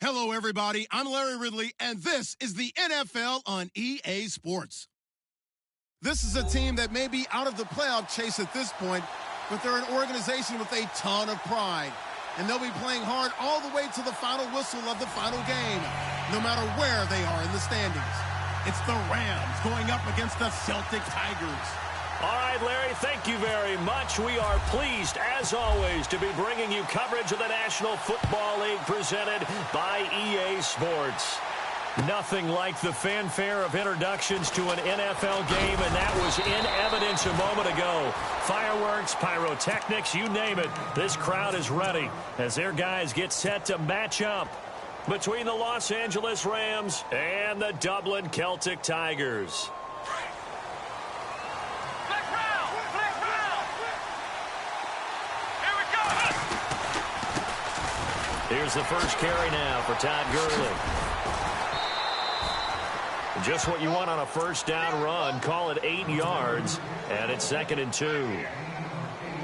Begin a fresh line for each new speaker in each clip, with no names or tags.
Hello, everybody. I'm Larry Ridley, and this is the NFL on EA Sports. This is a team that may be out of the playoff chase at this point, but they're an organization with a ton of pride, and they'll be playing hard all the way to the final whistle of the final game, no matter where they are in the standings. It's the Rams going up against the Celtic Tigers.
All right, Larry, thank you very much. We are pleased, as always, to be bringing you coverage of the National Football League presented by EA Sports. Nothing like the fanfare of introductions to an NFL game, and that was in evidence a moment ago. Fireworks, pyrotechnics, you name it. This crowd is ready as their guys get set to match up between the Los Angeles Rams and the Dublin Celtic Tigers. Here's the first carry now for Todd Gurley. Just what you want on a first down run. Call it 8 yards, and it's 2nd and 2.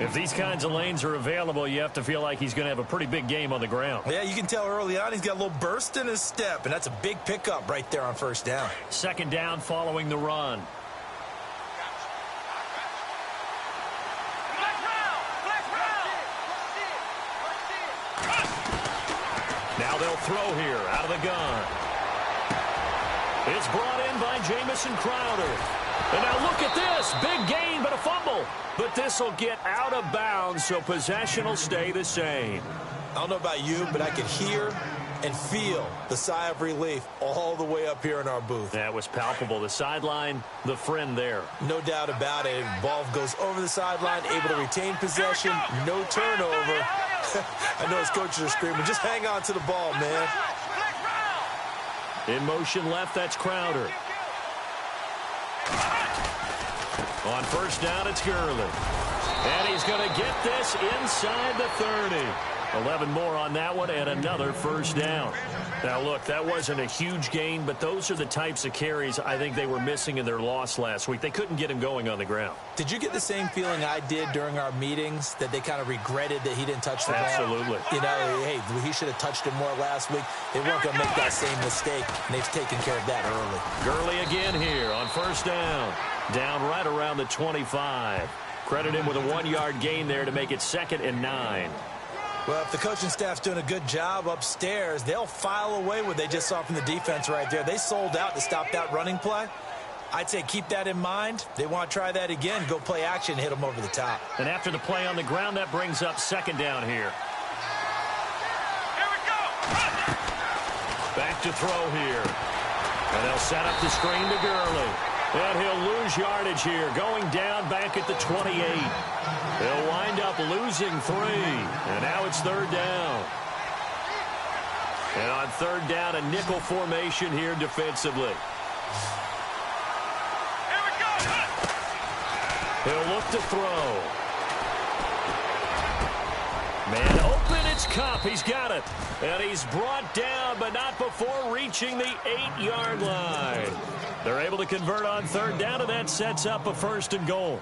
If these kinds of lanes are available, you have to feel like he's going to have a pretty big game on the ground.
Yeah, you can tell early on he's got a little burst in his step, and that's a big pickup right there on first down.
2nd down following the run. Now they'll throw here out of the gun. It's brought in by Jamison Crowder. And now look at this. Big gain, but a fumble. But this will get out of bounds, so possession will stay the same.
I don't know about you, but I could hear and feel the sigh of relief all the way up here in our booth.
That was palpable. The sideline, the friend there.
No doubt about it. Ball goes over the sideline, able to retain possession, no turnover. I know his coaches are screaming, just hang on to the ball, man.
In motion left, that's Crowder. On first down, it's Gurley. And he's going to get this inside the 30. 11 more on that one and another first down. Now, look, that wasn't a huge gain, but those are the types of carries I think they were missing in their loss last week. They couldn't get him going on the ground.
Did you get the same feeling I did during our meetings, that they kind of regretted that he didn't touch the ball?
Absolutely.
You know, hey, he should have touched it more last week. They weren't going to make that same mistake, and they've taken care of that early.
Gurley again here on first down. Down right around the 25. Credit him with a 1-yard gain there to make it 2nd and 9.
Well, if the coaching staff's doing a good job upstairs, they'll file away what they just saw from the defense right there. They sold out to stop that running play. I'd say keep that in mind. They want to try that again, go play action, hit them over the top.
And after the play on the ground, that brings up 2nd down here.
Here we go.
Back to throw here. And they'll set up the screen to Gurley. And he'll lose yardage here, going down back at the 28. He'll wind up losing 3. And now it's 3rd down. And on 3rd down, a nickel formation here defensively.
Here we go.
He'll look to throw. Man open, it's Cup. He's got it. And he's brought down, but not before reaching the 8-yard line. They're able to convert on 3rd down, and that sets up a 1st and goal.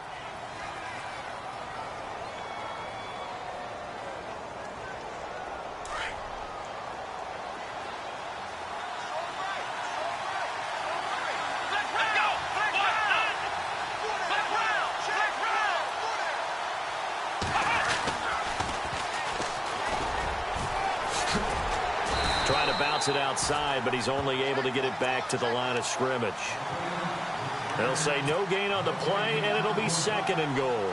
Trying to bounce it outside, but he's only able to get it back to the line of scrimmage. They'll say no gain on the play, and it'll be 2nd and goal.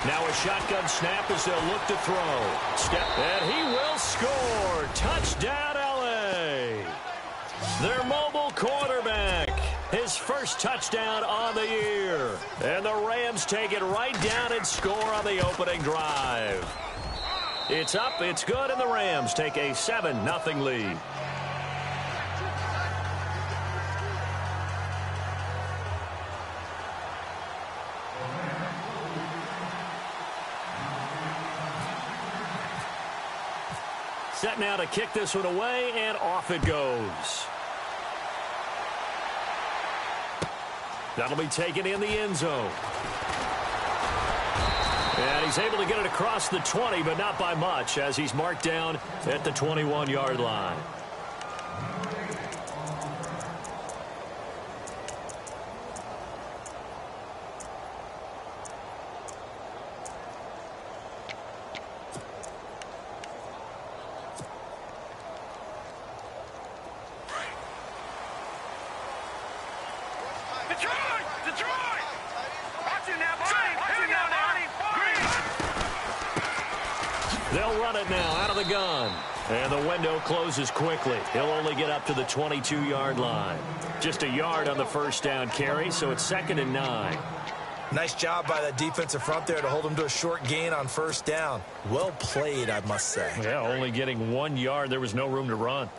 Now a shotgun snap as they'll look to throw. And he will score. Touchdown, LA. Their mobile quarterback. His first touchdown on the year. And the Rams take it right down and score on the opening drive. It's up, it's good, and the Rams take a 7-0 lead. Set now to kick this one away, and off it goes. That'll be taken in the end zone. And he's able to get it across the 20, but not by much, as he's marked down at the 21-yard line. They'll run it now out of the gun. And the window closes quickly. He'll only get up to the 22-yard line. Just a yard on the first down carry, so it's 2nd and 9.
Nice job by that defensive front there to hold him to a short gain on first down. Well played, I must say.
Yeah, only getting 1 yard. There was no room to run.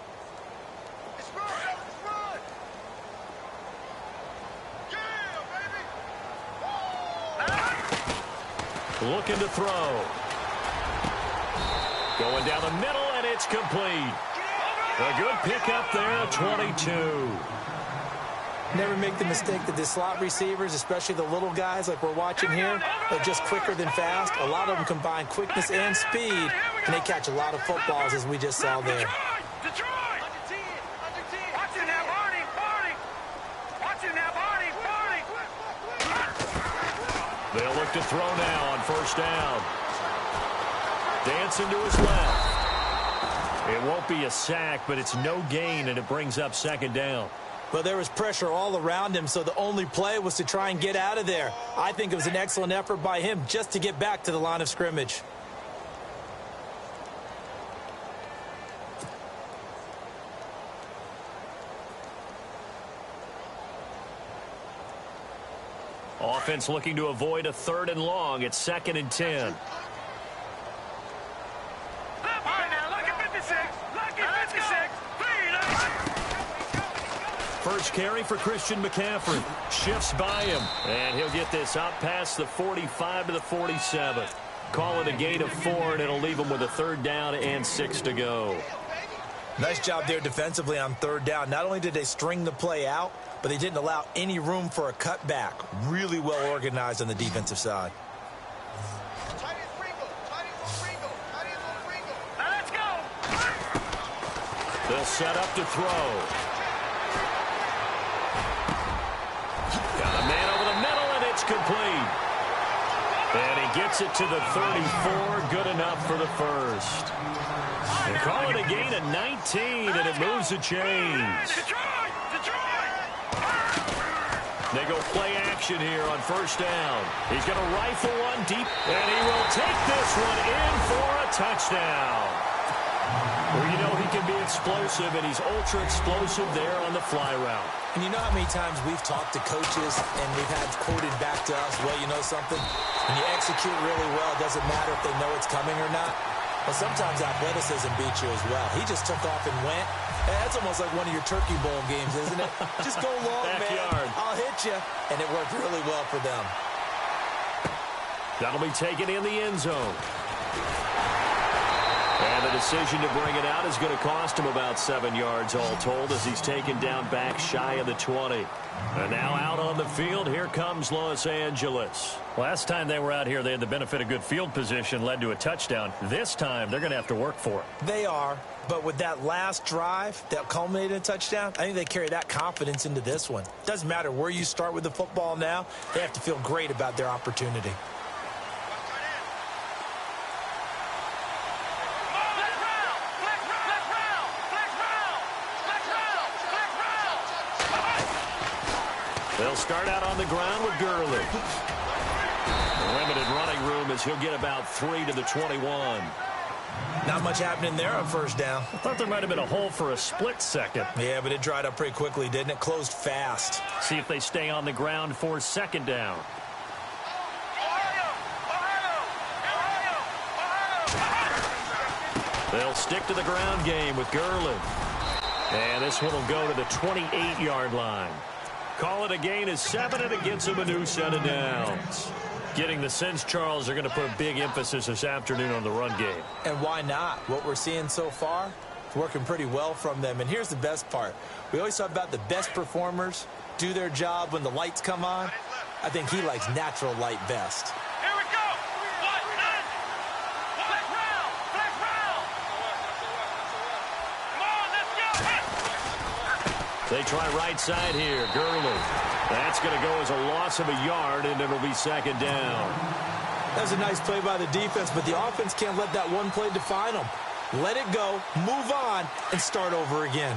Looking to throw. Going down the middle, and it's complete. A good pickup there, 22.
Never make the mistake that the slot receivers, especially the little guys like we're watching here, are just quicker than fast. A lot of them combine quickness and speed, and they catch a lot of footballs, as we just saw there.
They'll look to throw now on first down. Dancing to his left. It won't be a sack, but it's no gain, and it brings up 2nd down.
Well, there was pressure all around him, so the only play was to try and get out of there. I think it was an excellent effort by him just to get back to the line of scrimmage.
Offense looking to avoid a 3rd and long. It's 2nd and 10. First carry for Christian McCaffrey. Shifts by him. And he'll get this out past the 45 to the 47. Call it a gain of 4, and it'll leave him with a 3rd down and 6 to go.
Nice job there defensively on 3rd down. Not only did they string the play out, but they didn't allow any room for a cutback. Really well organized on the defensive side.
They'll set up to throw. Got a man over the middle, and it's complete. And he gets it to the 34. Good enough for the first. They call it a gain of 19, and it moves the chains. They go play action here on first down. He's going to rifle one deep, and he will take this one in for a touchdown. Well, you know he can be explosive, and he's ultra-explosive there on the fly route.
And you know how many times we've talked to coaches and we've had quoted back to us, well, you know something? When you execute really well, it doesn't matter if they know it's coming or not. Well, sometimes athleticism beats you as well. He just took off and went. That's almost like one of your Turkey Bowl games, isn't it? Just go long,
Backyard.
man. I'll hit you. And it worked really well for them.
That'll be taken in the end zone. And the decision to bring it out is going to cost him about 7 yards all told, as he's taken down back shy of the 20. And now out on the field, here comes Los Angeles. Last time they were out here, they had the benefit of good field position, led to a touchdown. This time, they're going to have to work for it.
They are, but with that last drive that culminated in a touchdown, I think they carry that confidence into this one. Doesn't matter where you start with the football now, they have to feel great about their opportunity.
They'll start out on the ground with Gurley. Limited running room as he'll get about 3 to the 21.
Not much happening there on first down.
I thought there might have been a hole for a split second.
Yeah, but it dried up pretty quickly, didn't it? Closed fast.
See if they stay on the ground for 2nd down. They'll stick to the ground game with Gurley. And this one will go to the 28-yard line. Call it a gain of 7, and it gets him a new set of downs. Getting the sense, Charles, are going to put a big emphasis this afternoon on the run game.
And why not? What we're seeing so far, it's working pretty well from them. And here's the best part. We always talk about the best performers do their job when the lights come on. I think he likes natural light best.
Here we go. What? None. Flag round. Flag round. Come on, let's go.
They try right side here. Gurley. That's going to go as a loss of a yard, and it'll be second down.
That was a nice play by the defense, but the offense can't let that one play define them. Let it go, move on, and start over again.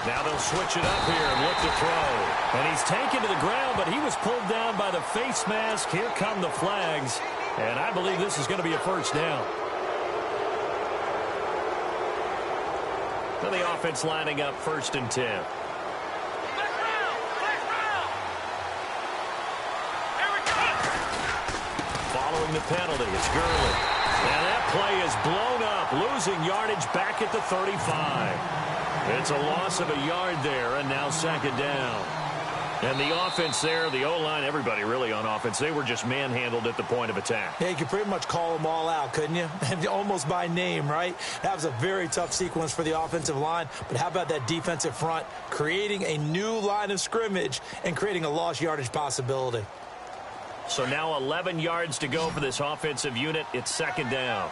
Now they'll switch it up here and look to throw. And he's taken to the ground, but he was pulled down by the face mask. Here come the flags. And I believe this is going to be a first down. So the offense lining up 1st and 10. Following the penalty, it's Gurley. And that play is blown up, losing yardage back at the 35. It's a loss of a yard there, and now second down. And the offense there, the O-line, everybody really on offense, they were just manhandled at the point of attack.
Yeah, you could pretty much call them all out, couldn't you? Almost by name, right? That was a very tough sequence for the offensive line. But how about that defensive front, creating a new line of scrimmage and creating a lost yardage possibility?
So now 11 yards to go for this offensive unit. It's second down.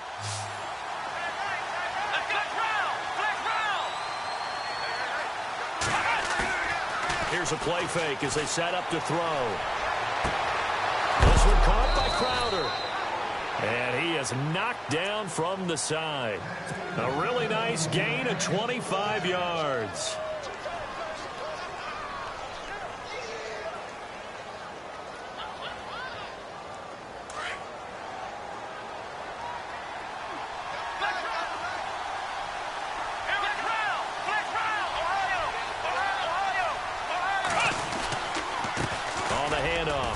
Here's a play fake as they set up to throw. This one caught by Crowder. And he is knocked down from the side. A really nice gain of 25 yards.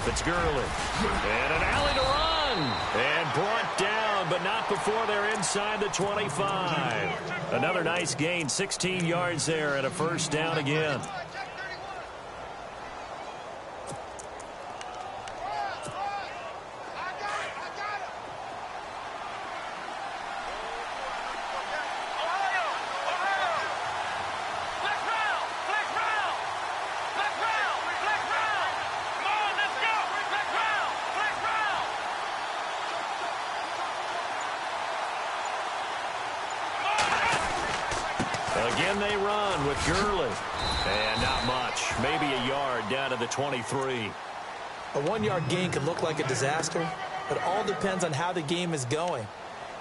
It's Gurley. And an alley to run. And brought down, but not before they're inside the 25. Another nice gain, 16 yards there, and a first down again. Again, they run with Gurley. And not much. Maybe a yard down to the 23.
A 1-yard gain could look like a disaster, but it all depends on how the game is going.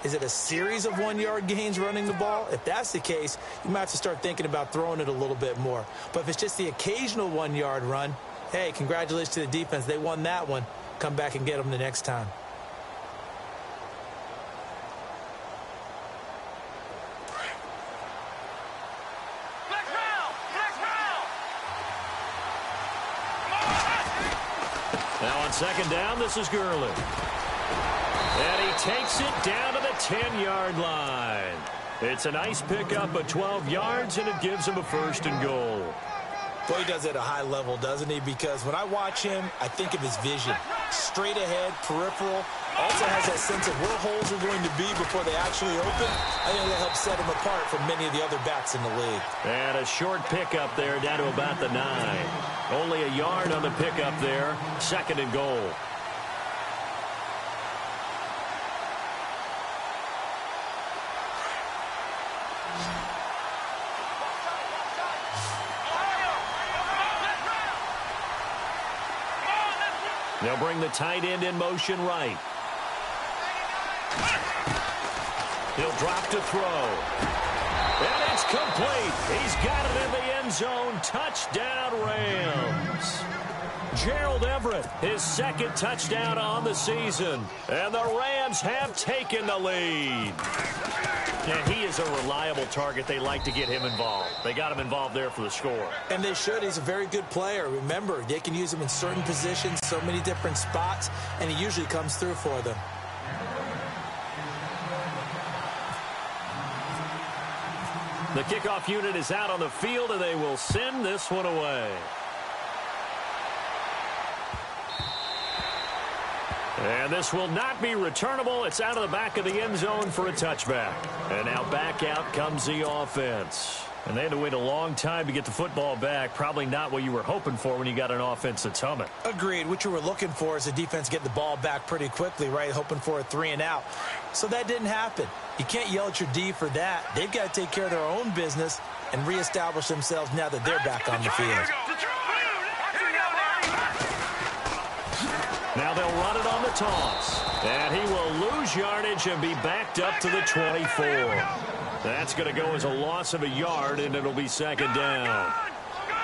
Is it a series of 1-yard gains running the ball? If that's the case, you might have to start thinking about throwing it a little bit more. But if it's just the occasional 1-yard run, hey, congratulations to the defense. They won that one. Come back and get them the next time.
Now on second down, this is Gurley. And he takes it down to the 10-yard line. It's a nice pickup of 12 yards, and it gives him a 1st and goal.
Boy, he does it at a high level, doesn't he? Because when I watch him, I think of his vision. Straight ahead, peripheral. Also has that sense of where holes are going to be before they actually open. I think that helps set him apart from many of the other backs in the league.
And a short pickup there down to about the 9. Only a yard on the pickup there. 2nd and goal. They'll bring the tight end in motion right. He'll drop to throw. And it's complete. He's got it in the end zone. Touchdown, Rams. Gerald Everett, his 2nd touchdown on the season. And the Rams have taken the lead. And he is a reliable target. They like to get him involved. They got him involved there for the score.
And they should. He's a very good player. Remember, they can use him in certain positions, so many different spots, and he usually comes through for them.
The kickoff unit is out on the field, and they will send this one away. And this will not be returnable. It's out of the back of the end zone for a touchback. And now back out comes the offense. And they had to wait a long time to get the football back. Probably not what you were hoping for when you got an offense that's humming.
Agreed. What you were looking for is the defense getting the ball back pretty quickly, right? Hoping for a 3-and-out. So that didn't happen. You can't yell at your D for that. They've got to take care of their own business and reestablish themselves now that they're back on the field.
Now they'll run it on the toss. And he will lose yardage and be backed up to the 24. That's going to go as a loss of a yard, and it'll be second down.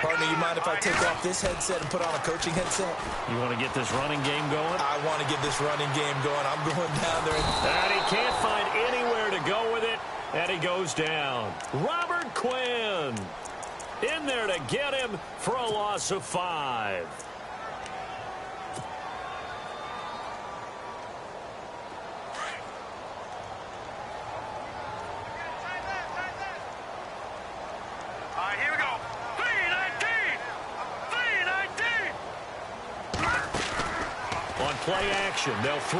Partner, you mind if I take off this headset and put on a coaching headset?
You want to get this running game going?
I want to get this running game going. I'm going down there.
And he can't find anywhere to go with it, and he goes down. Robert Quinn in there to get him for a loss of 5. Play action. They'll throw.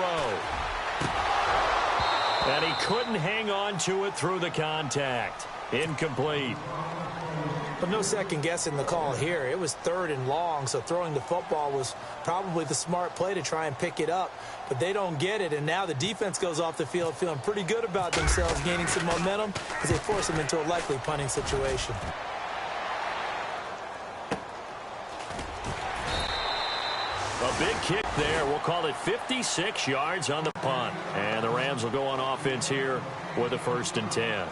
And he couldn't hang on to it through the contact. Incomplete.
But no second guessing the call here. It was 3rd and long, so throwing the football was probably the smart play to try and pick it up. But they don't get it, and now the defense goes off the field feeling pretty good about themselves, gaining some momentum as they force them into a likely punting situation.
A big kick there. We'll call it 56 yards on the punt. And the Rams will go on offense here with a 1st and 10.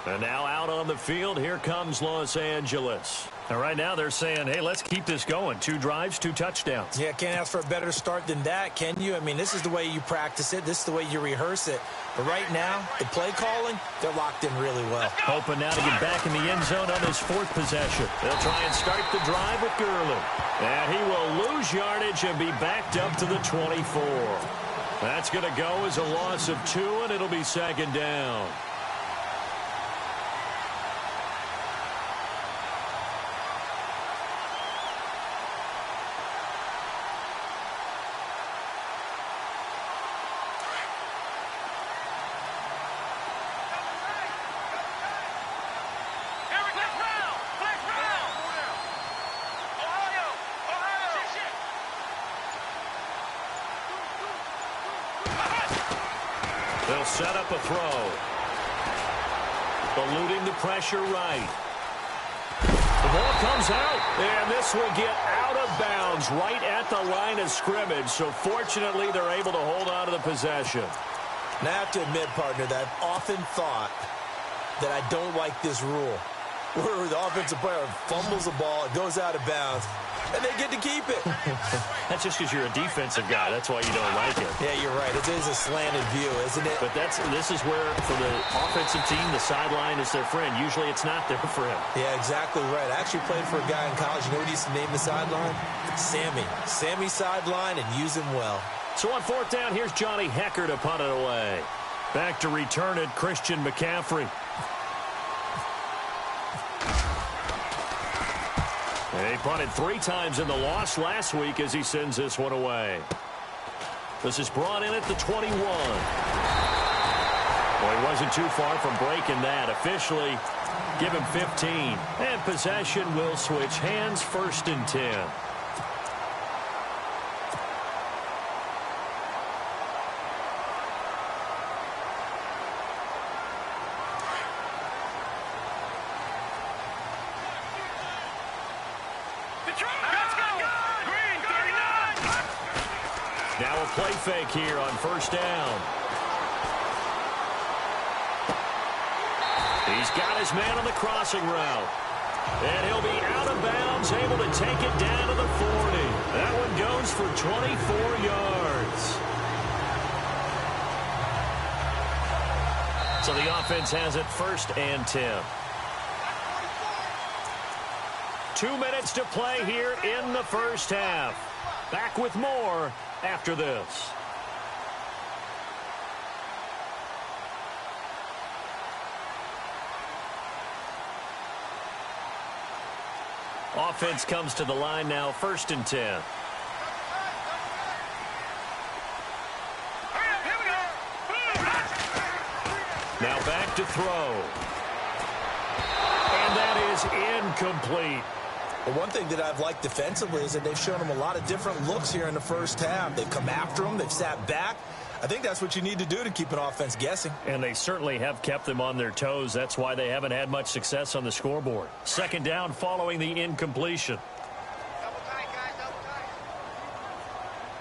And now out on the field, here comes Los Angeles. And right now they're saying, hey, let's keep this going. 2 drives, 2 touchdowns.
Yeah, can't ask for a better start than that, can you? I mean, this is the way you practice it. This is the way you rehearse it. But right now, the play calling, they're locked in really well.
Hoping now to get back in the end zone on his 4th possession. They'll try and start the drive with Gurley. And he will lose yardage and be backed up to the 24. That's going to go as a loss of 2, and it'll be second down. They'll set up a throw. Eluding the pressure right. The ball comes out, and this will get out of bounds right at the line of scrimmage. So fortunately, they're able to hold on to the possession.
Now, I have to admit, partner, that I've often thought that I don't like this rule, where the offensive player fumbles the ball, it goes out of bounds, and they get to keep it.
That's just because you're a defensive guy. That's why you don't like it.
Yeah, you're right. It is a slanted view, isn't it?
But this is where, for the offensive team, the sideline is their friend. Usually it's not there for him.
Yeah, exactly right. I actually played for a guy in college. You know what he used to name the sideline? Sammy. Sammy sideline, and use him well.
So on 4th down, here's Johnny Hecker to punt it away. Back to return it, Christian McCaffrey. He punted 3 times in the loss last week as he sends this one away. This is brought in at the 21. Well, he wasn't too far from breaking that. Officially, give him 15. And possession will switch hands, 1st and 10. Now a play fake here on 1st down. He's got his man on the crossing route. And he'll be out of bounds, able to take it down to the 40. That one goes for 24 yards. So the offense has it 1st and 10. 2 minutes to play here in the 1st half. Back with more after this. Offense comes to the line now, 1st and 10. Now back to throw. And that is incomplete.
Well, one thing that I've liked defensively is that they've shown him a lot of different looks here in the first half. They've come after him. They've sat back. I think that's what you need to do to keep an offense guessing.
And they certainly have kept them on their toes. That's why they haven't had much success on the scoreboard. Second down following the incompletion.
Double tight, guys, double tight.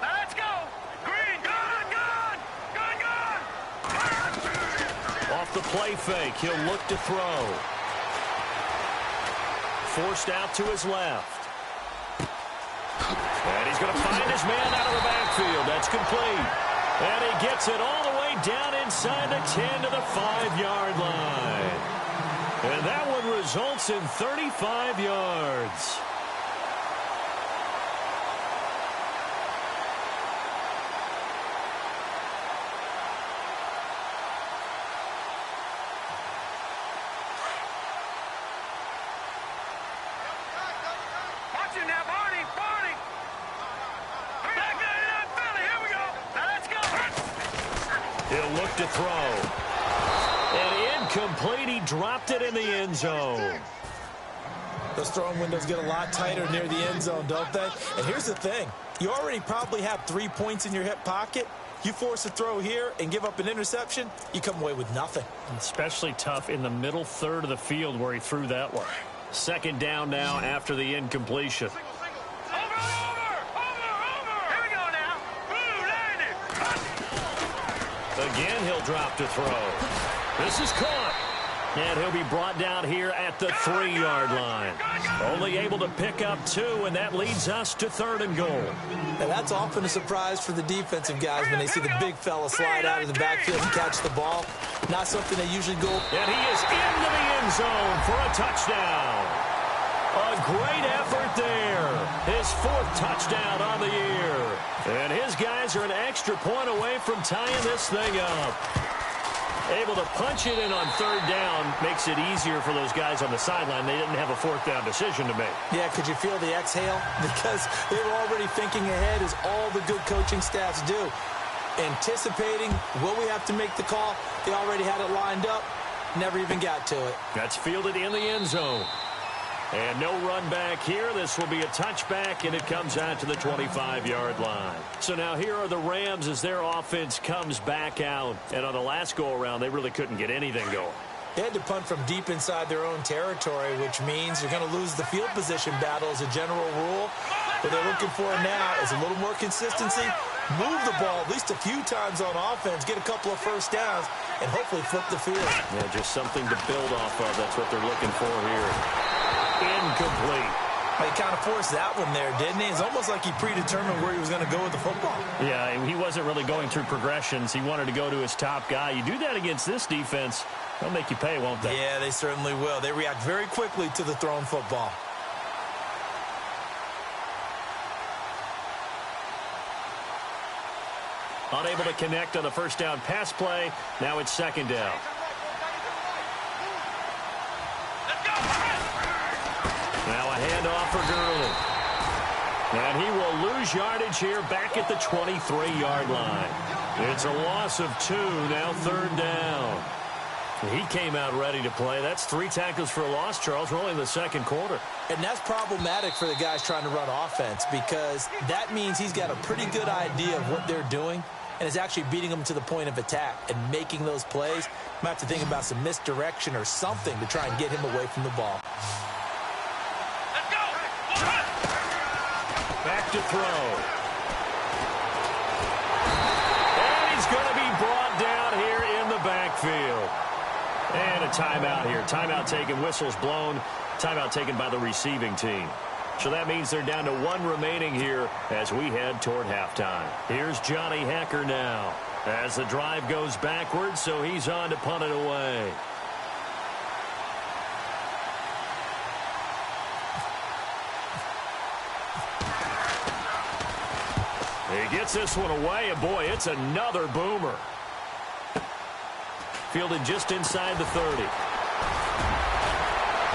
Now let's go. Green, gun.
Off the play fake, he'll look to throw. Forced out to his left. And he's going to find his man out of the backfield. That's complete. And he gets it all the way down inside the 10 to the 5-yard line. And that one results in 35 yards.
Watch it now, Barney. Back in Philly. Here we go. Now let's go.
He'll look to throw. And incomplete. He dropped it in the end zone.
Those throwing windows get a lot tighter near the end zone, don't they? And here's the thing. You already probably have 3 points in your hip pocket. You force a throw here and give up an interception, you come away with nothing.
Especially tough in the middle third of the field where he threw that one. Second down now after the incompletion.
Over. Here we go now. Blue landed.
Again, he'll drop to throw. This is caught. And he'll be brought down here at the 3-yard line. Only able to pick up 2, and that leads us to 3rd and goal.
Now, that's often a surprise for the defensive guys when they see the big fella slide out of the backfield and catch the ball. Not something they usually go.
And he is into the end zone for a touchdown. A great effort there. His 4th touchdown on the year. And his guys are an extra point away from tying this thing up. Able to punch it in on 3rd down makes it easier for those guys on the sideline. They didn't have a 4th down decision to make.
Yeah, could you feel the exhale? Because they were already thinking ahead, as all the good coaching staffs do. Anticipating, will we have to make the call? They already had it lined up. Never even got to it.
That's fielded in the end zone. And no run back here. This will be a touchback, and it comes out to the 25-yard line. So now here are the Rams as their offense comes back out. And on the last go-around, they really couldn't get anything going.
They had to punt from deep inside their own territory, which means you're going to lose the field position battle as a general rule. What they're looking for now is a little more consistency, move the ball at least a few times on offense, get a couple of first downs, and hopefully flip the field.
Yeah, just something to build off of. That's what they're looking for here. Incomplete.
He kind of forced that one there, didn't he? It's almost like he predetermined where he was going to go with the football.
Yeah, he wasn't really going through progressions. He wanted to go to his top guy. You do that against this defense, they'll make you pay, won't they?
Yeah, they certainly will. They react very quickly to the thrown football.
Unable to connect on the first down pass play. Now it's 2nd down. Now a handoff for Gurley. And he will lose yardage here back at the 23-yard line. It's a loss of 2, now 3rd down. He came out ready to play. That's 3 tackles for a loss, Charles. We're only in the 2nd quarter.
And that's problematic for the guys trying to run offense, because that means he's got a pretty good idea of what they're doing and is actually beating them to the point of attack and making those plays. Might have to think about some misdirection or something to try and get him away from the ball.
Back to throw. And he's going to be brought down here in the backfield. And a timeout here. Timeout taken, whistles blown. Timeout taken by the receiving team. So that means they're down to 1 remaining here as we head toward halftime. Here's Johnny Hacker now as the drive goes backwards, so he's on to punt it away. He gets this one away, and boy, it's another boomer. Fielded just inside the 30.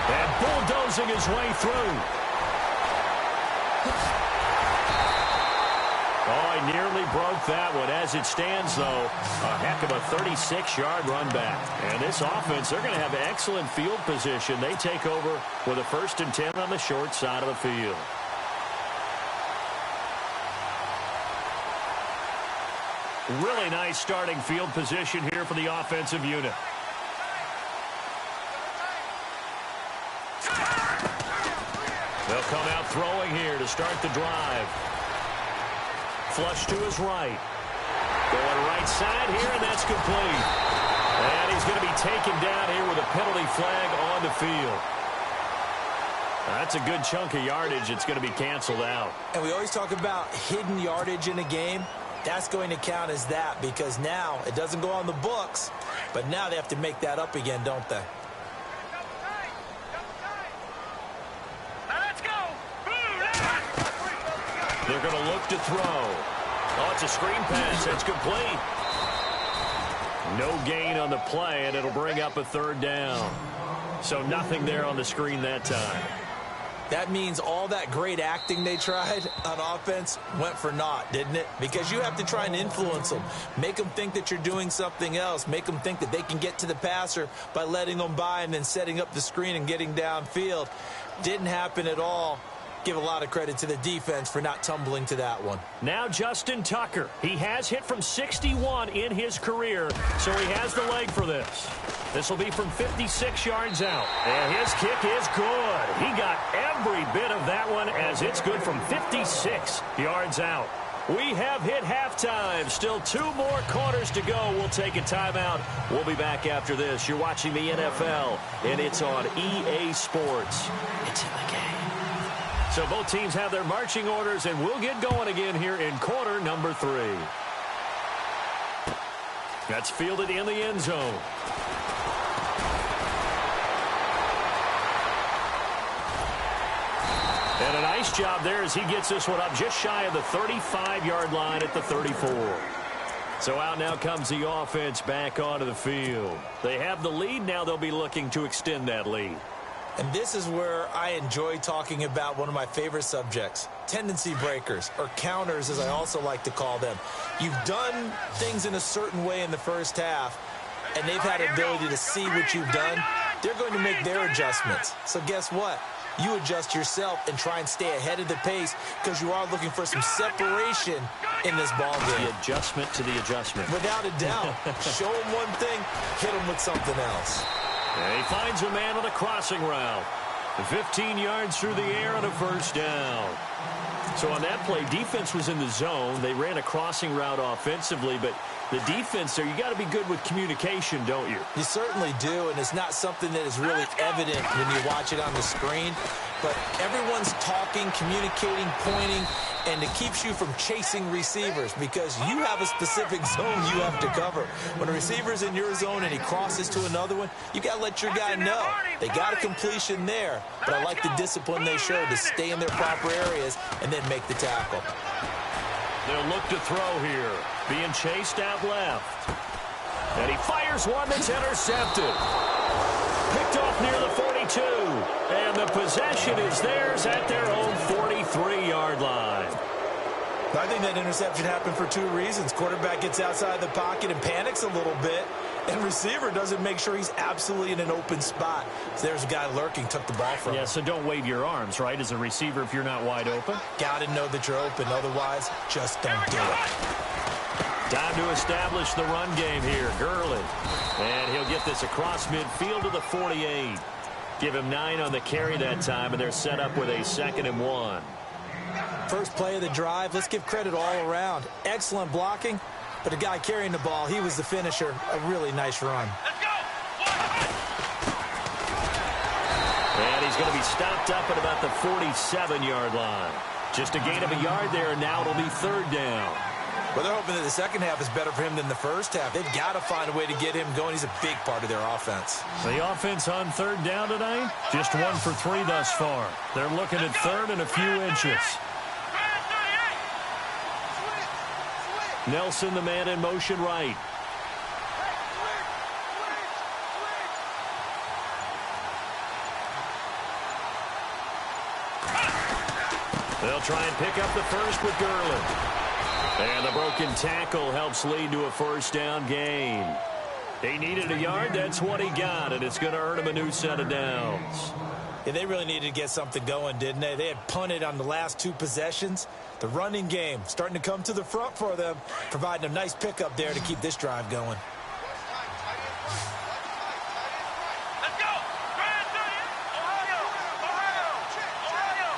And bulldozing his way through. Oh, he nearly broke that one. As it stands, though, a heck of a 36-yard run back. And this offense, they're going to have excellent field position. They take over with a 1st and 10 on the short side of the field. Really nice starting field position here for the offensive unit. They'll come out throwing here to start the drive. Flush to his right. Going right side here, and that's complete. And he's going to be taken down here with a penalty flag on the field. That's a good chunk of yardage. It's going to be canceled out.
And we always talk about hidden yardage in a game. That's going to count as that because now it doesn't go on the books, but now they have to make that up again, don't they?
They're going to look to throw. Oh, it's a screen pass. It's complete. No gain on the play, and it'll bring up a 3rd down. So nothing there on the screen that time.
That means all that great acting they tried on offense went for naught, didn't it? Because you have to try and influence them. Make them think that you're doing something else. Make them think that they can get to the passer by letting them by and then setting up the screen and getting downfield. Didn't happen at all. Give a lot of credit to the defense for not tumbling to that one.
Now Justin Tucker. He has hit from 61 in his career, so he has the leg for this. This will be from 56 yards out. And his kick is good. He got every bit of that one as it's good from 56 yards out. We have hit halftime. Still 2 more quarters to go. We'll take a timeout. We'll be back after this. You're watching the NFL, and it's on EA Sports. It's in the game. So both teams have their marching orders, and we'll get going again here in quarter number 3. That's fielded in the end zone. And a nice job there as he gets this one up just shy of the 35-yard line at the 34. So out now comes the offense back onto the field. They have the lead. Now they'll be looking to extend that lead.
And this is where I enjoy talking about one of my favorite subjects, tendency breakers, or counters as I also like to call them. You've done things in a certain way in the first half, and they've had ability to see what you've done. They're going to make their adjustments. So guess what? You adjust yourself and try and stay ahead of the pace because you are looking for some separation in this ball game.
The adjustment to the adjustment.
Without a doubt. Show them one thing, hit them with something else.
And he finds a man on a crossing route. 15 yards through the air and a 1st down. So on that play, defense was in the zone. They ran a crossing route offensively, but the defense there, you got to be good with communication, don't you?
You certainly do, and it's not something that is really evident when you watch it on the screen. But everyone's talking, communicating, pointing, and it keeps you from chasing receivers because you have a specific zone you have to cover. When a receiver's in your zone and he crosses to another one, you got to let your guy know. They got a completion there, but I like the discipline they showed to stay in their proper areas and then make the tackle.
They'll look to throw here. Being chased out left. And he fires one that's intercepted. Picked off near the 42. And the possession is theirs at their own 43-yard line.
I think that interception happened for 2 reasons. Quarterback gets outside the pocket and panics a little bit. And receiver doesn't make sure he's absolutely in an open spot. So there's a guy lurking, took the ball from him.
Yeah, so don't wave your arms, right, as a receiver if you're not wide open.
Got to know that you're open. Otherwise, just don't do it.
Time to establish the run game here. Gurley. And he'll get this across midfield to the 48. Give him 9 on the carry that time, and they're set up with a 2nd and 1.
First play of the drive, let's give credit all around. Excellent blocking, but the guy carrying the ball, he was the finisher. A really nice run.
Let's go!
And he's going to be stopped up at about the 47-yard line. Just a gain of a yard there, and now it'll be 3rd down.
Well, they're hoping that the second half is better for him than the first half. They've got to find a way to get him going. He's a big part of their offense.
The offense on 3rd down tonight, just 1 for 3 thus far. They're looking at 3rd and a few inches. Nelson, the man in motion right. They'll try and pick up the first with Gurley. And the broken tackle helps lead to a first down gain. He needed a yard. That's what he got, and it's going to earn him a new set of downs.
Yeah, they really needed to get something going, didn't they? They had punted on the last 2 possessions. The running game starting to come to the front for them, providing a nice pickup there to keep this drive going.
Let's go! Ohio! Ohio! Ohio!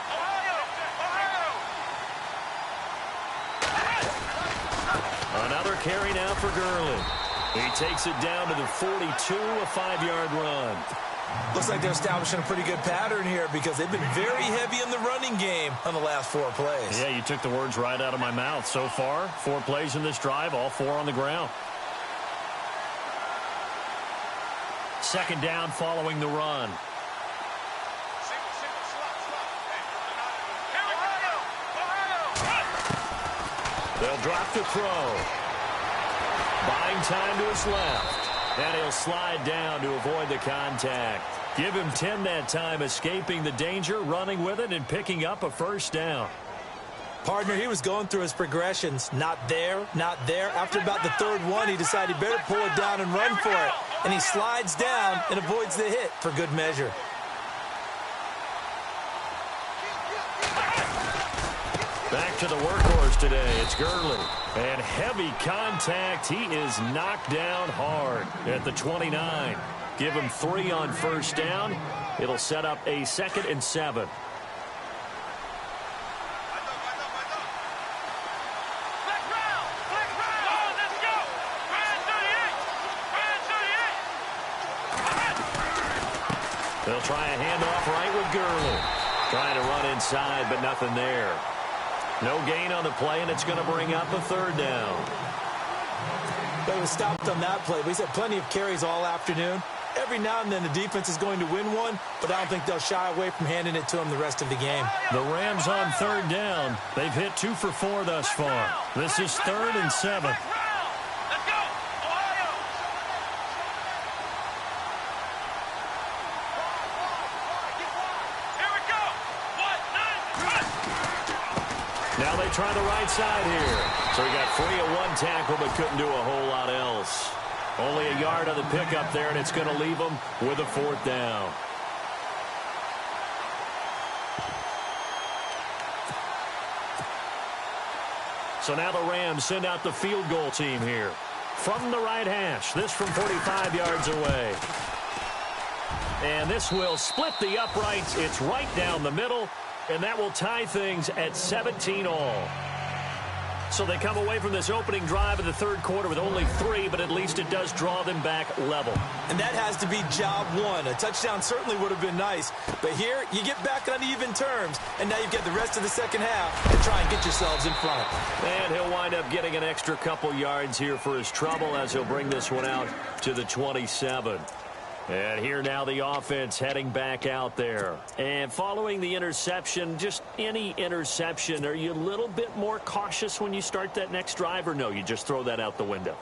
Ohio! Ohio!
Another carry now for Gurley. He takes it down to the 42, a 5-yard run.
Looks like they're establishing a pretty good pattern here because they've been very heavy in the running game on the last 4 plays.
Yeah, you took the words right out of my mouth. So far, 4 plays in this drive, all 4 on the ground. Second down following the run. They'll drop to throw. Buying time to his left. And he'll slide down to avoid the contact. Give him 10 that time, escaping the danger, running with it, and picking up a first down.
Partner, he was going through his progressions. Not there, not there. After about the 3rd one, he decided he better pull it down and run for it. And he slides down and avoids the hit for good measure.
Back to the workhorse today. It's Gurley. And heavy contact. He is knocked down hard at the 29. Give him 3 on first down. It'll set up a 2nd and 7. They'll try a handoff right with Gurley. Trying to run inside, but nothing there. No gain on the play, and it's going to bring up a 3rd down.
They were stopped on that play. We've had plenty of carries all afternoon. Every now and then the defense is going to win one, but I don't think they'll shy away from handing it to them the rest of the game.
The Rams on 3rd down. They've hit 2 for 4 thus far. This is 3rd and 7.
Let's go! Ohio! Here we go! 1, 9, 1!
Now they try the right side here. So he got free of 1 tackle, but couldn't do a whole lot else. Only a yard on the pickup there, and it's going to leave him with a 4th down. So now the Rams send out the field goal team here. From the right hash, this from 45 yards away. And this will split the uprights. It's right down the middle, and that will tie things at 17 all. So they come away from this opening drive in the 3rd quarter with only 3, but at least it does draw them back level.
And that has to be job 1. A touchdown certainly would have been nice, but here you get back on even terms, and now you've got the rest of the second half to try and get yourselves in front.
And he'll wind up getting an extra couple yards here for his trouble as he'll bring this one out to the 27. And here now the offense heading back out there. And following the interception, just any interception, are you a little bit more cautious when you start that next drive, or no, you just throw that out the window?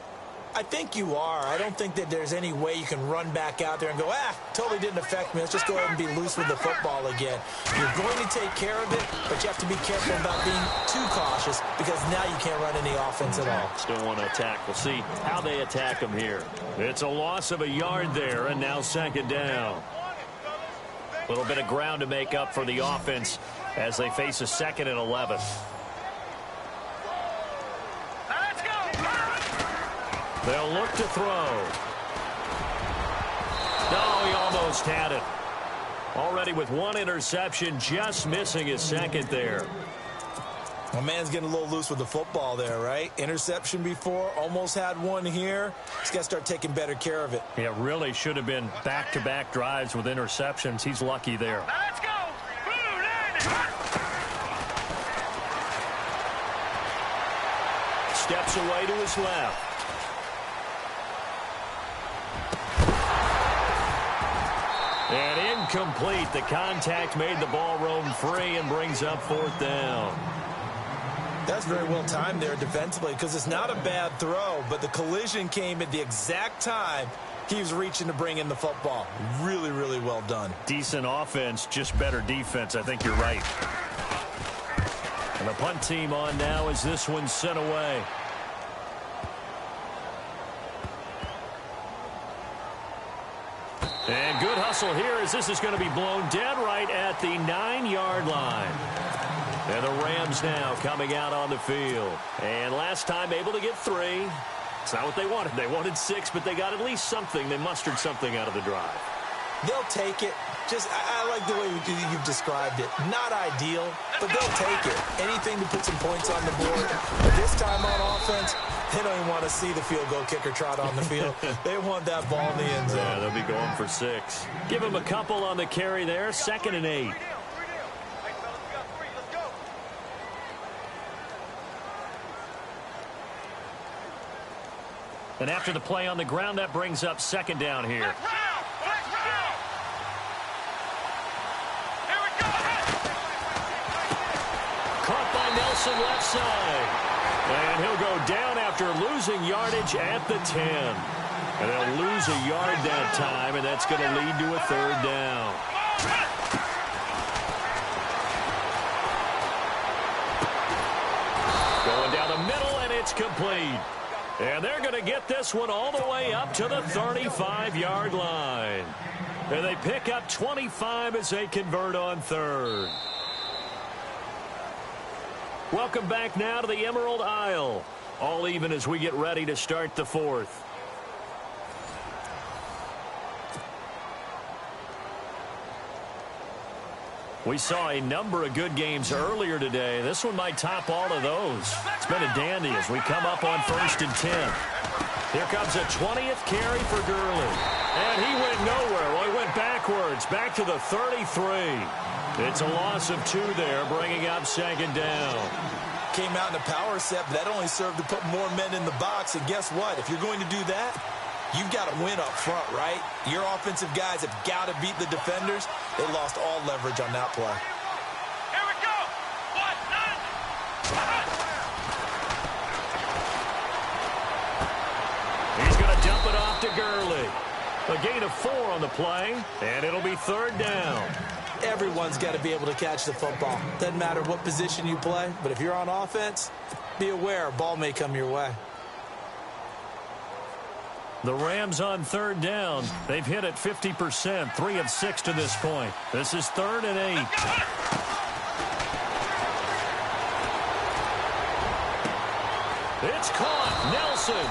I think you are. I don't think that there's any way you can run back out there and go, totally didn't affect me. Let's just go ahead and be loose with the football again. You're going to take care of it, but you have to be careful about being too cautious because now you can't run any offense at all.
Still want to attack. We'll see how they attack him here. It's a loss of a yard there, and now 2nd down. A little bit of ground to make up for the offense as they face a 2nd and 11. They'll look to throw. No, he almost had it. Already with 1 interception, just missing his 2nd there.
My man's getting a little loose with the football there, right? Interception before, almost had 1 here. He's got to start taking better care of it.
Yeah, really should have been back-to-back drives with interceptions. He's lucky there.
Let's go!
Steps away to his left. And incomplete. The contact made the ball roam free and brings up 4th down.
That's very well timed there defensively because it's not a bad throw, but the collision came at the exact time he was reaching to bring in the football. Really, really well done.
Decent offense, just better defense. I think you're right. And the punt team on now as this one's sent away. And good hustle here as this is going to be blown dead right at the 9-yard line. And the Rams now coming out on the field. And last time able to get 3. It's not what they wanted. They wanted 6, but they got at least something. They mustered something out of the drive.
They'll take it. I like the way you've described it. Not ideal, but they'll take it. Anything to put some points on the board. But this time on offense, they don't even want to see the field goal kicker trot on the field. They want that ball in the end zone.
Yeah, they'll be going for 6. Give them a couple on the carry there. 2nd and 8. And after the play on the ground, that brings up 2nd down here. Caught by Nelson left side. And he'll go down after losing yardage at the 10. And they'll lose a yard that time, and that's going to lead to a 3rd down. Going down the middle, and it's complete. And they're going to get this one all the way up to the 35-yard line. And they pick up 25 as they convert on 3rd. Welcome back now to the Emerald Isle. All even as we get ready to start the 4th. We saw a number of good games earlier today. This one might top all of those. It's been a dandy as we come up on 1st and 10. Here comes a 20th carry for Gurley. And he went nowhere. Well, he went backwards, back to the 33. It's a loss of 2 there, bringing up 2nd down.
Came out in a power set, but that only served to put more men in the box. And guess what? If you're going to do that, you've got to win up front, right? Your offensive guys have got to beat the defenders. They lost all leverage on that play.
Here we go. 1, 9.
He's going to dump it off to Gurley. A gain of 4 on the play, and it'll be 3rd down.
Everyone's got to be able to catch the football. Doesn't matter what position you play, but if you're on offense, be aware a ball may come your way.
The Rams on 3rd down. They've hit it 50%, 3 of 6 to this point. This is 3rd and 8. It's caught. Nelson.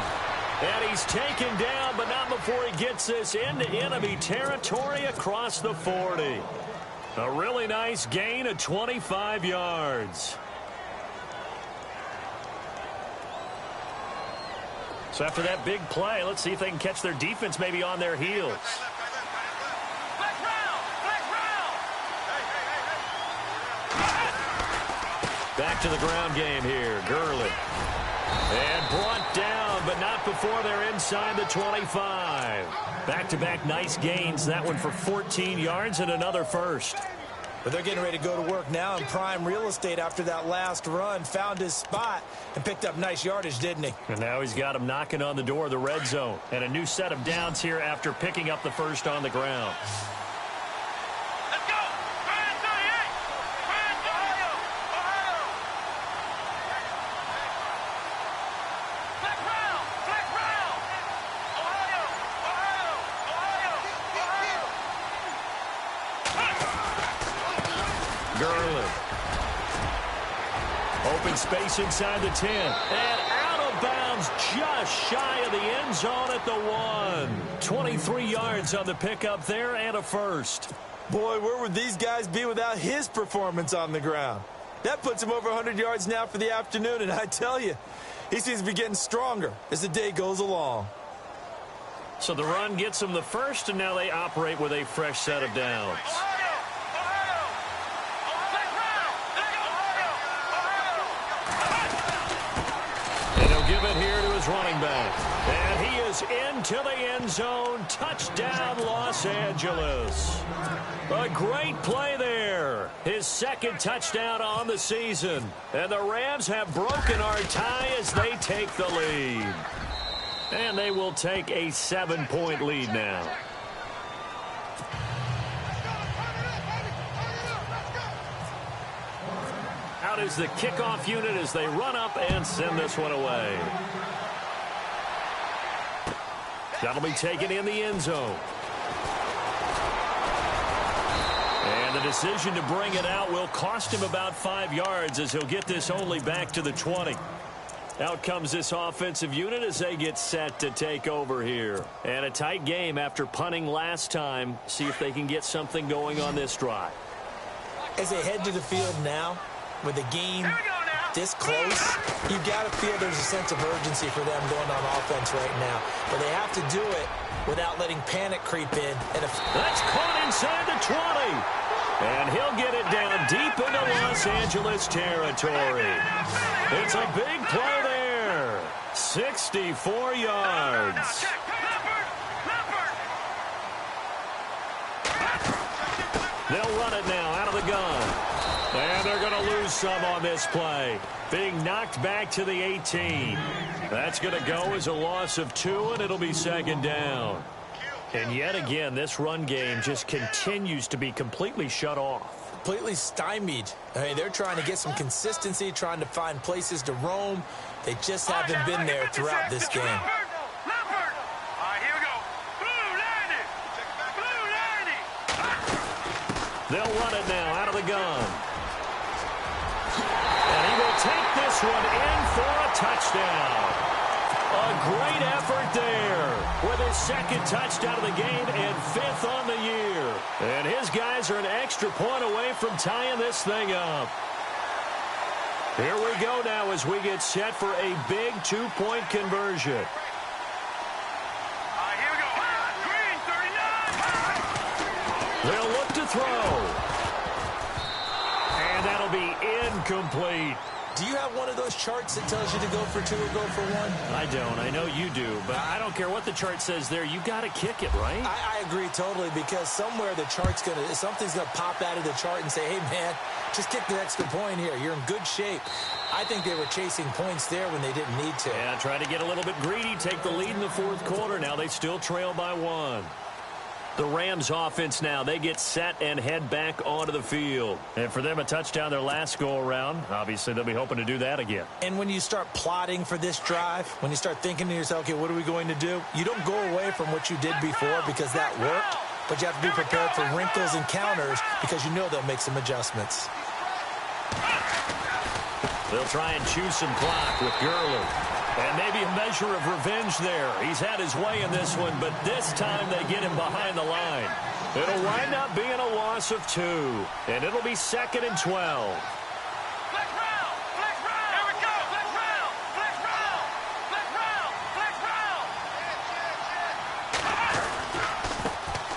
And he's taken down, but not before he gets this into enemy territory across the 40. A really nice gain of 25 yards. So after that big play, let's see if they can catch their defense maybe on their heels. Back to the ground game here. Gurley. And brought down, but not before they're inside the 25. Back-to-back nice gains. That one for 14 yards and another first.
But they're getting ready to go to work now in prime real estate after that last run. Found his spot and picked up nice yardage, didn't he?
And now he's got him knocking on the door of the red zone. And a new set of downs here after picking up the first on the ground.
Let's go. 38. Ohio. Black round. Ohio.
Gurley. Open space inside the 10. And out of bounds just shy of the end zone at the 1. 23 yards on the pickup there and a first.
Boy, where would these guys be without his performance on the ground? That puts him over 100 yards now for the afternoon, and I tell you, he seems to be getting stronger as the day goes along.
So the run gets them the first, and now they operate with a fresh set of downs. And he'll give it here to his running back. And he is into the end zone. Touchdown, Los Angeles. A great play there. His 2nd touchdown on the season. And the Rams have broken our tie as they take the lead. And they will take a 7-point lead now. Out is the kickoff unit as they run up and send this one away. That'll be taken in the end zone. And the decision to bring it out will cost him about 5 yards as he'll get this only back to the 20. Out comes this offensive unit as they get set to take over here. And a tight game after punting last time. See if they can get something going on this drive.
As they head to the field now, with the game this close, you've got to feel there's a sense of urgency for them going on offense right now. But they have to do it without letting panic creep in. And
that's caught inside the 20. And he'll get it down deep into Los Angeles territory. It's a big play there. 64 yards. They'll run it now out of the gun. And they're going to lose some on this play. Being knocked back to the 18. That's going to go as a loss of 2, and it'll be second down. And yet again, this run game just continues to be completely shut off.
Completely stymied. I mean, they're trying to get some consistency, trying to find places to roam. They just haven't been there throughout this game.
They'll run it now out of the gun. And he will take this one in for a touchdown. A great effort there with his second touchdown of the game and 5th on the year. And his guys are an extra point away from tying this thing up. Here we go now as we get set for a big 2-point conversion.
Here we go. Green, 39.
They'll look to throw. And that'll be incomplete.
Do you have one of those charts that tells you to go for 2 or go for 1?
I don't. I know you do, but I don't care what the chart says there. You got to kick it, right?
I agree totally, because somewhere the chart's something's gonna pop out of the chart and say, hey man, just kick the extra point here. You're in good shape. I think they were chasing points there when they didn't need to.
Yeah, try to get a little bit greedy, take the lead in the 4th quarter. Now they still trail by 1. The Rams offense now, they get set and head back onto the field. And for them, a touchdown their last go-around. Obviously, they'll be hoping to do that again.
And when you start plotting for this drive, when you start thinking to yourself, okay, what are we going to do? You don't go away from what you did before because that worked, but you have to be prepared for wrinkles and counters because you know they'll make some adjustments.
They'll try and choose some clock with Gurley. And maybe a measure of revenge there. He's had his way in this one, but this time they get him behind the line. It'll wind up being a loss of 2, and it'll be 2nd and 12.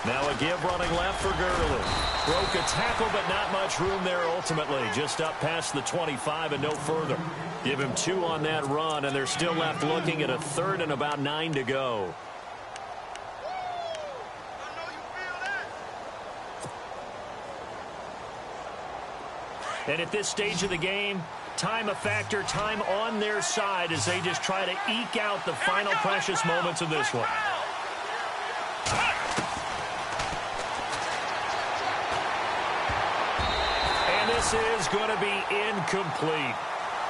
Now a give running left for Gurley. Broke a tackle, but not much room there ultimately. Just up past the 25 and no further. Give him 2 on that run, and they're still left looking at a 3rd and about 9 to go. And at this stage of the game, time a factor, time on their side as they just try to eke out the final precious moments of this one. This is going to be incomplete.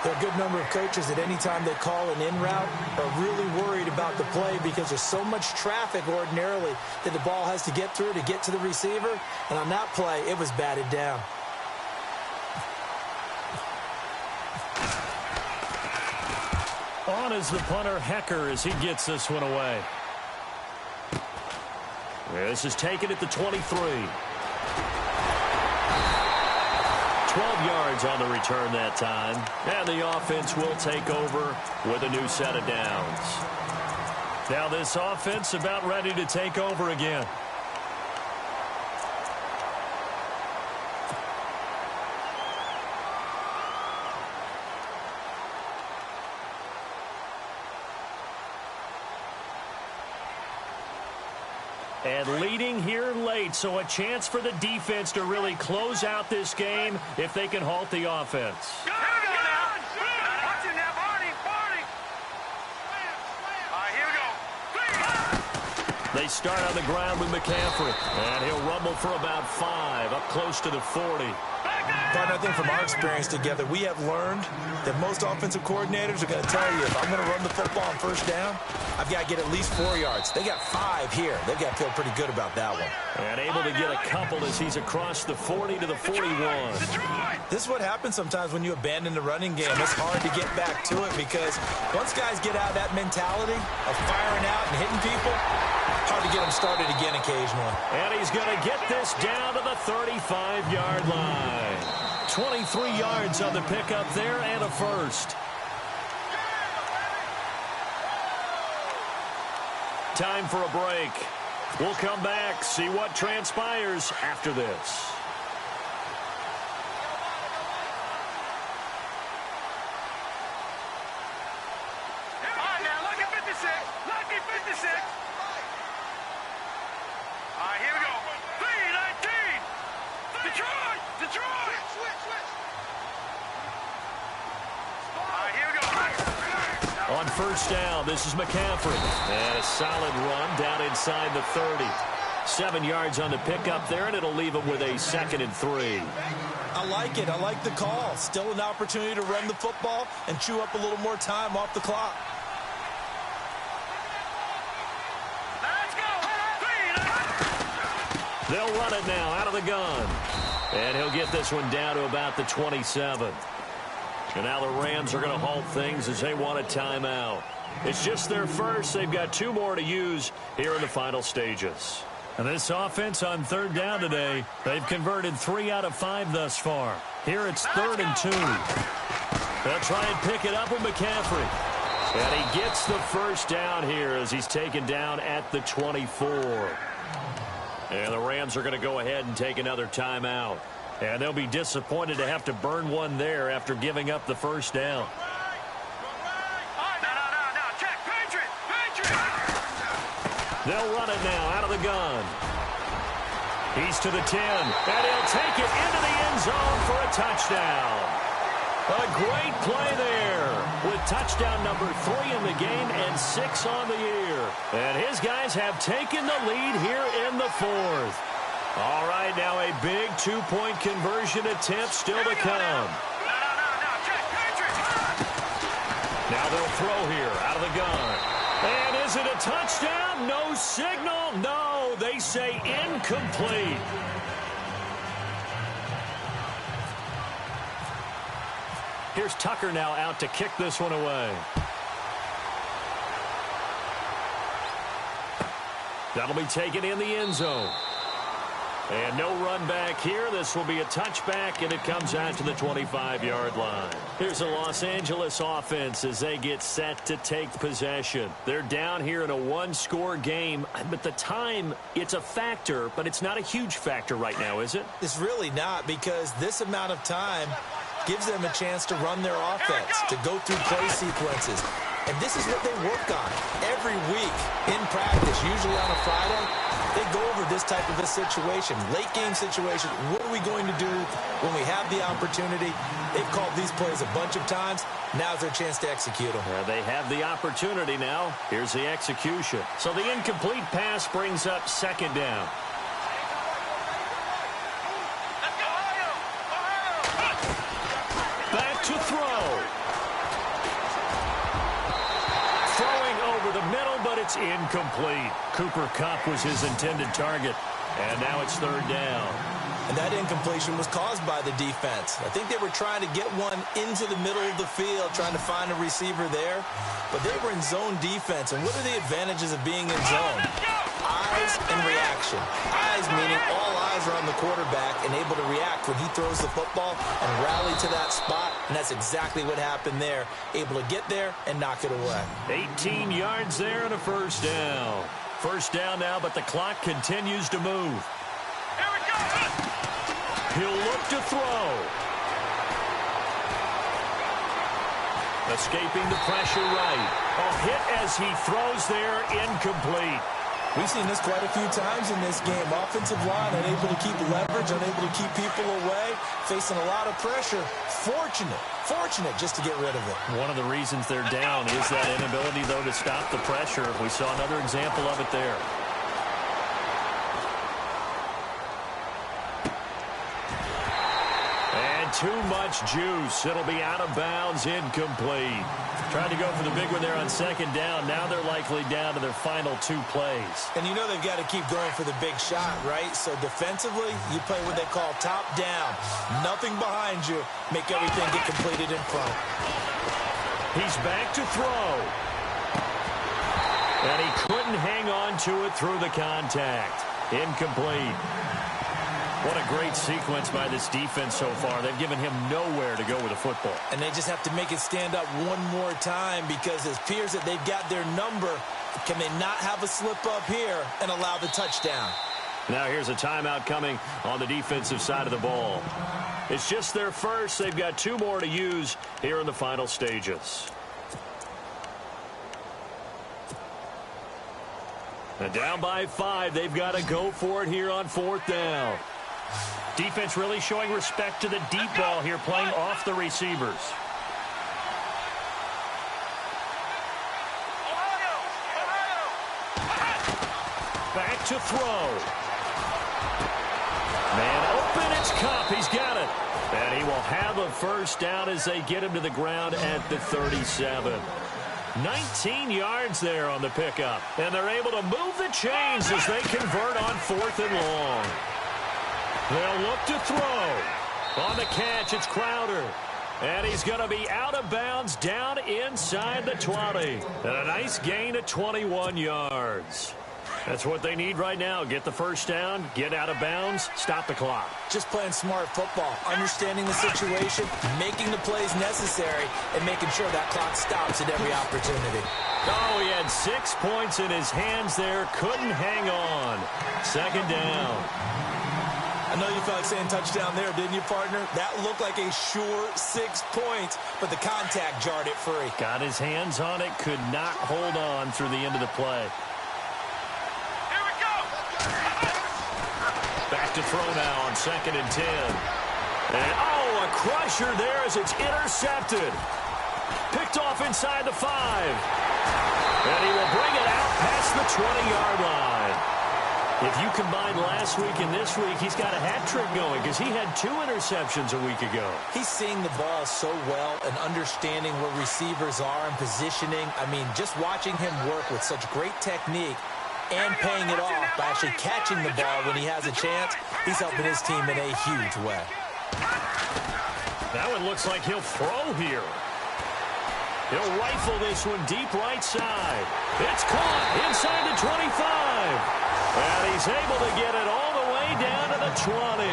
There are a good number of coaches that any time they call an in route are really worried about the play because there's so much traffic ordinarily that the ball has to get through to get to the receiver. And on that play, it was batted down.
On is the punter, Hecker, as he gets this one away. This is taken at the 23. 12 yards on the return that time. And the offense will take over with a new set of downs. Now this offense about ready to take over again. And leading here late, so a chance for the defense to really close out this game if they can halt the offense. They start on the ground with McCaffrey, and he'll rumble for about 5, up close to the 40.
Partner, I think from our experience together, we have learned that most offensive coordinators are going to tell you, if I'm going to run the football on first down, I've got to get at least 4 yards. They got 5 here. They've got to feel pretty good about that one.
And able to get a couple as he's across the 40 to the 41.
This is what happens sometimes when you abandon the running game. It's hard to get back to it because once guys get out of that mentality of firing out and hitting people, hard to get them started again occasionally.
And he's going to get this down to the 35-yard line. 23 yards on the pickup there and a first. Time for a break. We'll come back, see what transpires after this. On first down, this is McCaffrey. And a solid run down inside the 30. 7 yards on the pickup there, and it'll leave him with a 2nd and 3.
I like it. I like the call. Still an opportunity to run the football and chew up a little more time off the clock.
They'll run it now out of the gun. And he'll get this one down to about the 27. And now the Rams are going to halt things as they want a timeout. It's just their first. They've got 2 more to use here in the final stages. And this offense on third down today, they've converted 3 out of 5 thus far. Here it's 3rd and 2. They'll try and pick it up with McCaffrey. And he gets the first down here as he's taken down at the 24. And the Rams are going to go ahead and take another timeout. And they'll be disappointed to have to burn one there after giving up the first down. They'll run it now out of the gun. He's to the 10, and he'll take it into the end zone for a touchdown. A great play there with touchdown number 3 in the game and 6 on the year. And his guys have taken the lead here in the 4th. All right, now a big 2-point conversion attempt still to come. Now they'll throw here out of the gun. And is it a touchdown? No signal. No, they say incomplete. Here's Tucker now out to kick this one away. That'll be taken in the end zone. And no run back here. This will be a touchback, and it comes out to the 25-yard line. Here's the Los Angeles offense as they get set to take possession. They're down here in a 1-score game, but the time, it's a factor, but it's not a huge factor right now, is it?
It's really not, because this amount of time gives them a chance to run their offense, to go through play sequences. And this is what they work on every week in practice, usually on a Friday. They go over this type of a situation, late game situation. What are we going to do when we have the opportunity? They've called these plays a bunch of times. Now's their chance to execute them.
They have the opportunity now. Here's the execution. So the incomplete pass brings up 2nd down. Back to throw. Throwing over the middle, but it's incomplete. Cooper Kupp was his intended target. And now it's 3rd down.
And that incompletion was caused by the defense. I think they were trying to get one into the middle of the field, trying to find a receiver there. But they were in zone defense. And what are the advantages of being in zone? Eyes and reaction. Eyes meaning all eyes are on the quarterback and able to react when he throws the football and rally to that spot. And that's exactly what happened there. Able to get there and knock it away.
18 yards there and a first down. First down now, but the clock continues to move.
Here we go.
He'll look to throw. Escaping the pressure right. A hit as he throws there, incomplete.
We've seen this quite a few times in this game. Offensive line unable to keep leverage, unable to keep people away, facing a lot of pressure. Fortunate just to get rid of it.
One of the reasons they're down is that inability, though, to stop the pressure. We saw another example of it there. too much juice. It'll be out of bounds, incomplete. Tried to go for the big one there on second down. Now they're likely down to their final 2 plays.
And you know they've got to keep going for the big shot, right? So defensively, you play what they call top down. Nothing behind you. Make everything get completed in front.
He's back to throw. And he couldn't hang on to it through the contact. Incomplete. What a great sequence by this defense so far. They've given him nowhere to go with the football.
And they just have to make it stand up one more time because it appears that they've got their number. Can they not have a slip up here and allow the touchdown?
Now here's a timeout coming on the defensive side of the ball. It's just their first. They've got 2 more to use here in the final stages. And down by 5. They've got to go for it here on 4th down. Defense really showing respect to the deep ball here, playing off the receivers. Back to throw. Man open, it's Cup. He's got it. And he will have a first down as they get him to the ground at the 37. 19 yards there on the pickup. And they're able to move the chains as they convert on 4th and long. They'll look to throw. On the catch, it's Crowder. And he's going to be out of bounds down inside the 20. And a nice gain of 21 yards. That's what they need right now. Get the first down, get out of bounds, stop the clock.
Just playing smart football, understanding the situation, making the plays necessary, and making sure that clock stops at every opportunity.
Oh, he had 6 points in his hands there. Couldn't hang on. 2nd down.
I know you felt like saying touchdown there, didn't you, partner? That looked like a sure 6 points, but the contact jarred it free.
Got his hands on it, could not hold on through the end of the play.
Here we go.
Back to throw now on 2nd and 10. And, oh, a crusher there as it's intercepted. Picked off inside the 5. And he will bring it out past the 20-yard line. If you combine last week and this week, he's got a hat trick going because he had 2 interceptions a week ago.
He's seeing the ball so well and understanding where receivers are and positioning. I mean, just watching him work with such great technique and paying it off by actually catching the ball when he has a chance, he's helping his team in a huge way.
That one looks like he'll throw here. He'll rifle this one deep right side. It's caught inside the 25. And he's able to get it all the way down to the 20.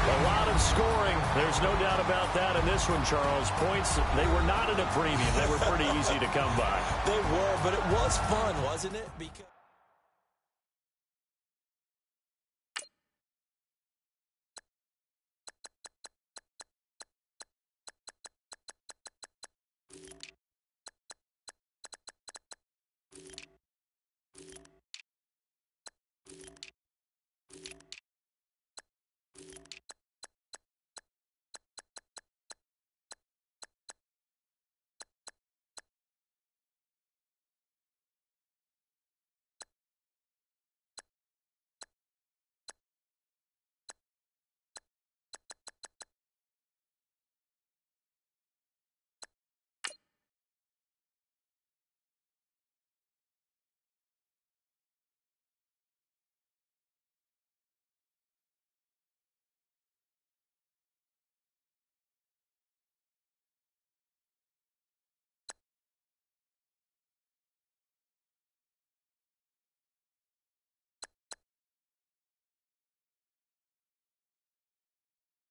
A lot of scoring. There's no doubt about that in this one, Charles. Points, they were not at a premium. They were pretty easy to come by.
They were, but it was fun, wasn't it? Because